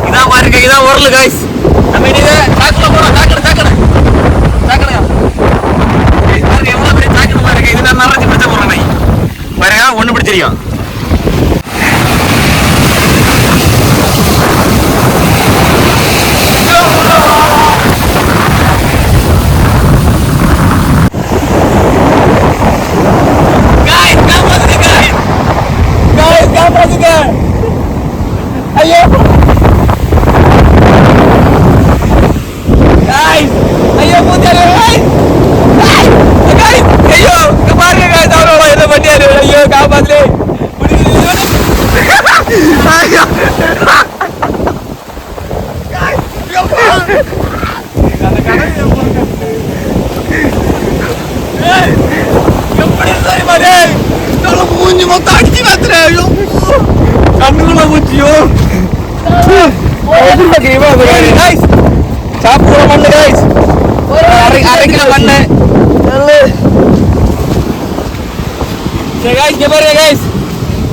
இதான் பாருங்க, இதான் உரல் கைஸ். நம்ம இனிமே சாக்குல போறோம். சாக்கடை பாருங்க, எவ்வளவு பெரிய சாக்கடை பாருங்க. இது நான் நிறைய பிடிச்ச போறேன் பாருங்க, ஒண்ணு பிடிச்சிருக்கோம். ஐயோ ஐயோ பூத்தாரு ஐயோ பாருங்க என்ன பண்ணியாரு. ஐயோ காப்பாத்து மூஞ்சி மொத்தம் அடிச்சு காத்துறேன். கண்ணுக்குள்ள மூச்சியோ சாப்பிட மண்ணு கைஸ், அரை கிலோ மண்ணு. சரி கைஸ், இங்க பாருங்க கைஸ்,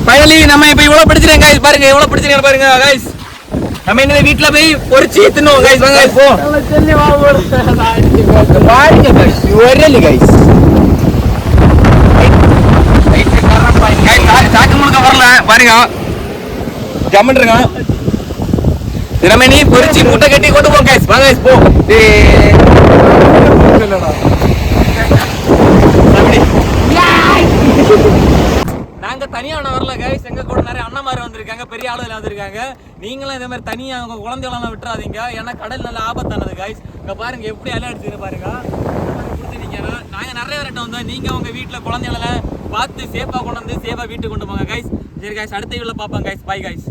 ஃபைனலி நம்ம இப்ப இவ்வளவு பிடிச்சிருக்கேன் கைஸ். பாருங்க எவ்வளவு பிடிச்சிருக்கேன் பாருங்க கைஸ். நம்ம இந்த வீட்டுல போய் பொரிச்சு தின்னுவோம் கைஸ். வாங்க கைஸ் போ. பாருங்க கைஸ், ஒரேலி கைஸ். சாக்கு முழுக்க வரல பாருங்க, ஜம்முன்றுங்க. நம்ம நீ பொரிச்சு முட்டை கட்டி கொண்டு போ கைஸ். வாங்க கைஸ் போ. நாங்க தனியா வரல கைஸ், எங்க கூட நிறைய அண்ணன்மார் வந்திருக்காங்க, பெரிய ஆளுகள் வந்திருக்காங்க. நீங்களும் இதே மாதிரி தனியா உங்க குழந்தைகளெல்லாம் விட்டுறாதீங்க, ஏன்னா கடல் நல்ல ஆபத்தானது கைஸ். இங்க பாருங்க எப்படி அலை அடிச்சுன்னு பாருங்க. நாங்க நிறைய பேர்ட்ட வந்தோம். நீங்க உங்க வீட்டுல குழந்தைகளை பார்த்து சேஃபா கொண்டு வந்து சேஃபா வீட்டுக்கு கொண்டு போங்க கைஸ். சரி கைஸ், அடுத்த வீடியோல பார்ப்போம் கைஸ். Bye guys.